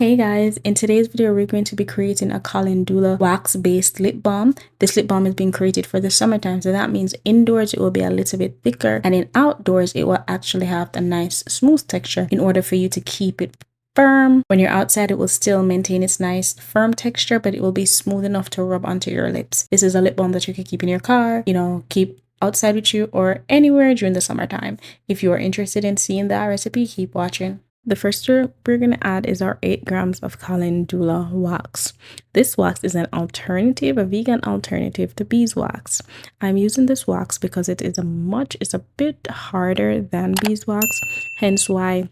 Hey guys, in today's video we're going to be creating a Calendula wax based lip balm. This lip balm is being created for the summertime, so that means indoors it will be a little bit thicker and in outdoors it will actually have a nice smooth texture in order for you to keep it firm. When you're outside it will still maintain its nice firm texture, but it will be smooth enough to rub onto your lips. This is a lip balm that you can keep in your car, keep outside with you or anywhere during the summertime. If you are interested in seeing that recipe, keep watching. The first we're going to add is our 8 grams of Calendula wax. This wax is an alternative, a vegan alternative to beeswax. I'm using this wax because it's a bit harder than beeswax, hence why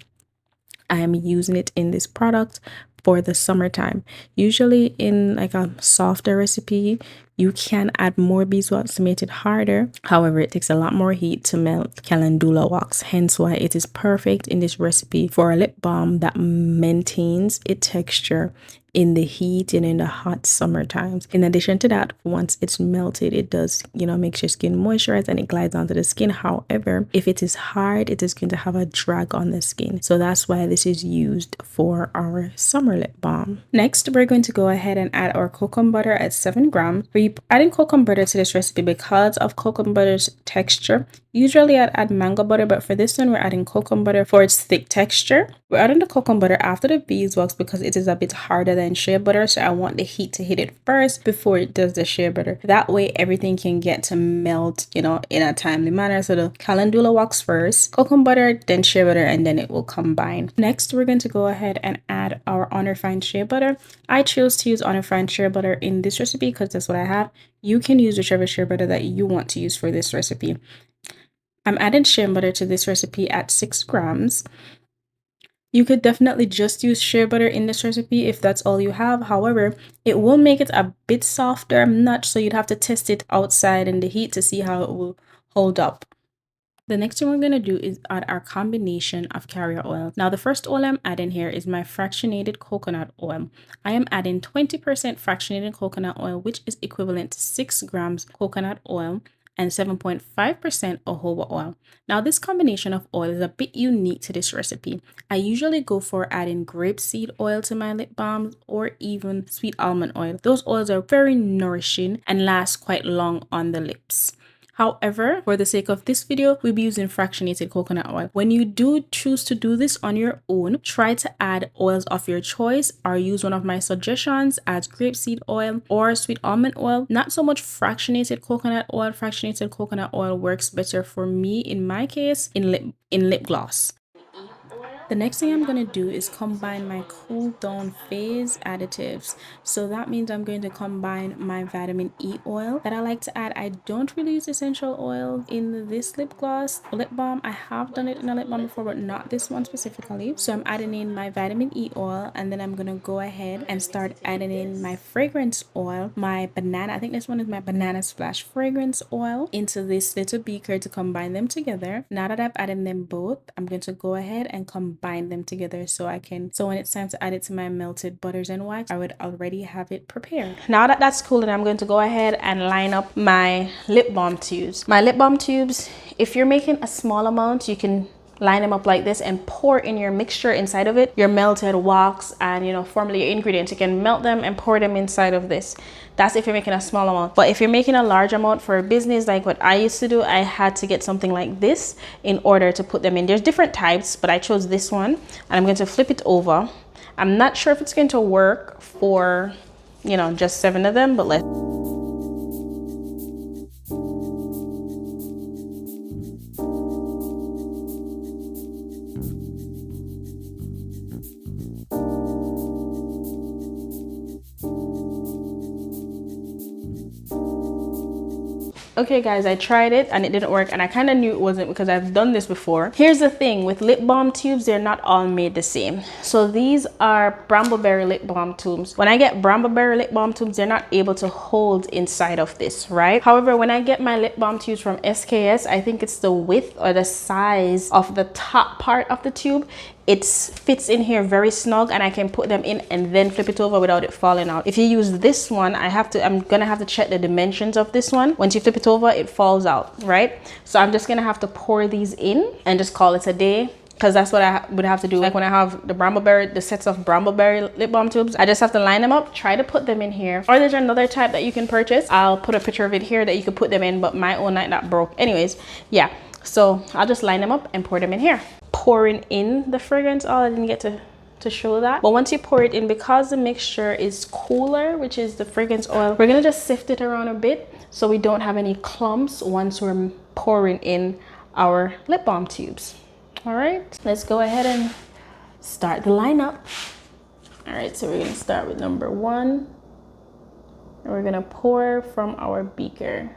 I am using it in this product for the summertime. Usually in like a softer recipe, you can add more beeswax to make it harder. However, it takes a lot more heat to melt Calendula wax, hence why it is perfect in this recipe for a lip balm that maintains its texture in the heat and in the hot summer times. In addition to that, once it's melted, it does, makes your skin moisturized and it glides onto the skin. However, if it is hard, it is going to have a drag on the skin. So that's why this is used for our summer lip balm. Next, we're going to go ahead and add our kokum butter at 7 grams. We're adding kokum butter to this recipe because of kokum butter's texture. Usually I'd add mango butter, but for this one we're adding kokum butter for its thick texture. We're adding the kokum butter after the beeswax because it is a bit harder than shea butter, so I want the heat to hit it first before it does the shea butter. That way everything can get to melt, in a timely manner. So the Calendula wax first, kokum butter, then shea butter, and then it will combine. Next, we're going to go ahead and add our unrefined shea butter. I chose to use unrefined shea butter in this recipe because that's what I have. You can use whichever shea butter that you want to use for this recipe. I'm adding shea butter to this recipe at 6 grams. You could definitely just use shea butter in this recipe if that's all you have. However, it will make it a bit softer, so you'd have to test it outside in the heat to see how it will hold up. The next thing we're going to do is add our combination of carrier oils. Now, the first oil I'm adding here is my fractionated coconut oil. I am adding 20% fractionated coconut oil, which is equivalent to 6 grams coconut oil and 7.5% jojoba oil. Now, this combination of oil is a bit unique to this recipe. I usually go for adding grapeseed oil to my lip balms or even sweet almond oil. Those oils are very nourishing and last quite long on the lips. However, for the sake of this video, we'll be using fractionated coconut oil. When you do choose to do this on your own, try to add oils of your choice or use one of my suggestions as grapeseed oil or sweet almond oil. Not so much fractionated coconut oil. Fractionated coconut oil works better for me in my case in lip gloss. The next thing I'm going to do is combine my cool down phase additives. So that means I'm going to combine my vitamin E oil that I like to add. I don't really use essential oil in this lip balm. I have done it in a lip balm before, but not this one specifically. So I'm adding in my vitamin E oil, and then I'm going to go ahead and start adding in my fragrance oil, my banana. I think this one is my banana splash fragrance oil into this little beaker to combine them together. Now that I've added them both, I'm going to go ahead and combine them together so when it's time to add it to my melted butters and wax, I would already have it prepared. Now that that's cool, then I'm going to go ahead and line up my lip balm tubes. My lip balm tubes, if you're making a small amount, you can line them up like this and pour in your mixture inside of it, your melted wax and formally your ingredients. You can melt them and pour them inside of this. That's if you're making a small amount. But if you're making a large amount for a business like what I used to do, I had to get something like this in order to put them in. There's different types, but I chose this one and I'm going to flip it over. I'm not sure if it's going to work for just 7 of them, but let's. Okay guys, I tried it and it didn't work, and I kind of knew it wasn't because I've done this before. Here's the thing with lip balm tubes, they're not all made the same. So these are brambleberry lip balm tubes. When I get brambleberry lip balm tubes, they're not able to hold inside of this, right? However, when I get my lip balm tubes from SKS, I think it's the width or the size of the top part of the tube. It fits in here very snug and I can put them in and then flip it over without it falling out. If you use this one, I'm gonna have to check the dimensions of this one. Once you flip it over, it falls out, right? So I'm just gonna have to pour these in and just call it a day. because that's what I would have to do. Like when I have the sets of brambleberry lip balm tubes, I just have to line them up, try to put them in here. Or there's another type that you can purchase. I'll put a picture of it here that you could put them in, but my own night that broke. Anyways, yeah. So I'll just line them up and pour them in here. Pouring in the fragrance, I didn't get to show that, but once you pour it in, because the mixture is cooler, which is the fragrance oil, we're gonna just sift it around a bit so we don't have any clumps once we're pouring in our lip balm tubes. All right, let's go ahead and start the lineup. All right, so we're gonna start with number 1, and we're gonna pour from our beaker,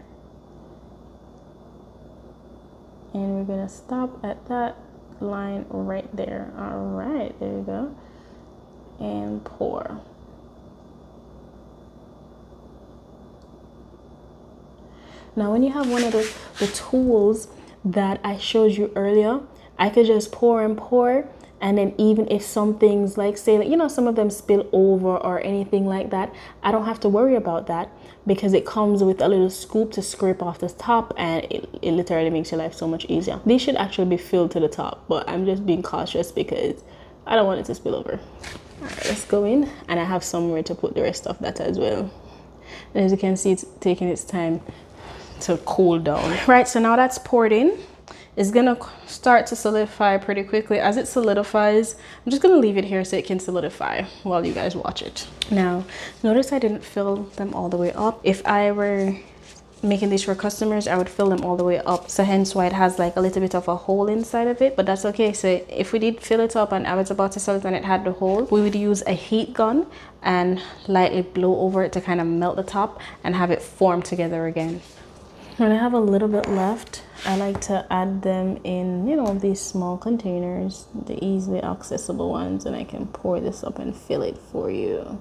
and we're gonna stop at that line right there. All right, there you go, and pour. Now when you have one of the tools that I showed you earlier, I could just pour and pour, and then even if some things, like say, like, you know, some of them spill over or anything like that, I don't have to worry about that, because it comes with a little scoop to scrape off the top, and it literally makes your life so much easier. These should actually be filled to the top, but I'm just being cautious because I don't want it to spill over. All right, let's go in, and I have somewhere to put the rest of that as well. And as you can see, it's taking its time to cool down. Right, so now that's poured in, it's gonna start to solidify pretty quickly. As it solidifies, I'm just gonna leave it here so it can solidify while you guys watch it. Now, notice I didn't fill them all the way up. If I were making these for customers, I would fill them all the way up, so hence why it has like a little bit of a hole inside of it, but that's okay. So if we did fill it up and I was about to sell it and it had the hole, we would use a heat gun and lightly blow over it to kind of melt the top and have it form together again. When I have a little bit left, I like to add them in, you know, these small containers, the easily accessible ones, and I can pour this up and fill it for you.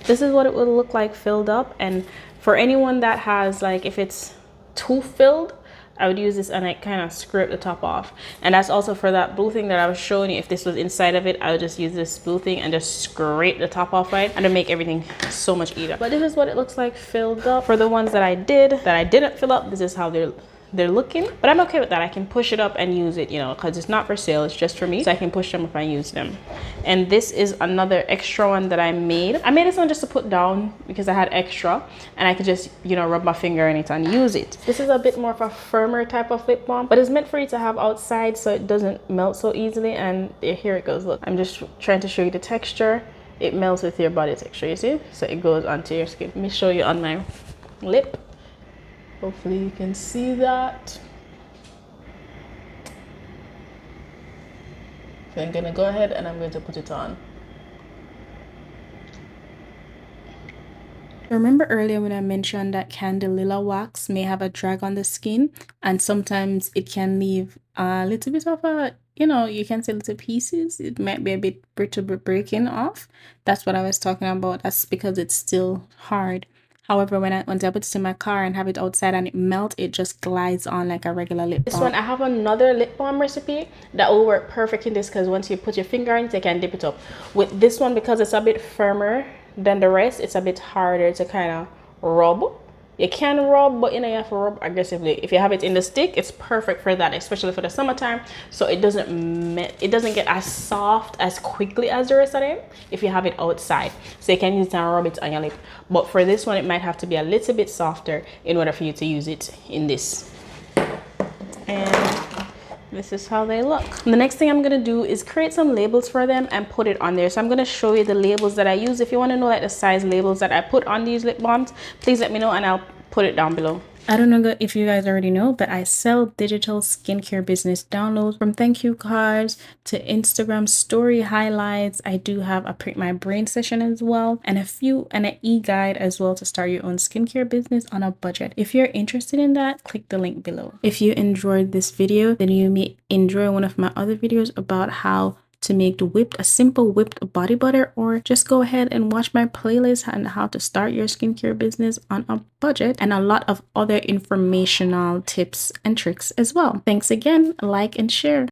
This is what it would look like filled up, and for anyone that has, like, if it's too filled, I would use this and I kind of scrape the top off. And that's also for that blue thing that I was showing you. If this was inside of it, I would just use this blue thing and just scrape the top off, right? And to make everything so much easier. But this is what it looks like filled up. For the ones that I didn't fill up, this is how they're looking. But I'm okay with that. I can push it up and use it, you know, because it's not for sale, it's just for me, so I can push them if I use them. And this is another extra one that I made this one just to put down because I had extra, and I could just, you know, rub my finger in it and use it. This is a bit more of a firmer type of lip balm, but it's meant for you to have outside so it doesn't melt so easily. And here it goes. Look, I'm just trying to show you the texture. It melts with your body texture, you see, so it goes onto your skin. Let me show you on my lip. Hopefully you can see that. So I'm gonna go ahead and I'm going to put it on. Remember earlier when I mentioned that Candelilla wax may have a drag on the skin, and sometimes it can leave a little bit of a, you know, you can see little pieces. It might be a bit brittle, breaking off. That's what I was talking about. That's because it's still hard. However, once I put it in my car and have it outside and it melts, it just glides on like a regular lip balm. This one, I have another lip balm recipe that will work perfect in this, because once you put your finger in it, you can dip it up. With this one, because it's a bit firmer than the rest, it's a bit harder to kind of rub. You can rub, but you know, you have to rub aggressively. If you have it in the stick, it's perfect for that, especially for the summertime, so it doesn't get as soft as quickly as the rest of them if you have it outside. So you can use it and rub it on your lip, but for this one it might have to be a little bit softer in order for you to use it in this. And this is how they look. And the next thing I'm gonna do is create some labels for them and put it on there. So I'm gonna show you the labels that I use. If you want to know like the size labels that I put on these lip balms, please let me know and I'll put it down below. I don't know if you guys already know, but I sell digital skincare business downloads, from thank you cards to Instagram story highlights. I do have a Prick My Brain session as well, and an e-guide as well to start your own skincare business on a budget. If you're interested in that, click the link below. If you enjoyed this video, then you may enjoy one of my other videos about how to make a simple whipped body butter, or just go ahead and watch my playlist on how to start your skincare business on a budget, and a lot of other informational tips and tricks as well. Thanks again, like and share.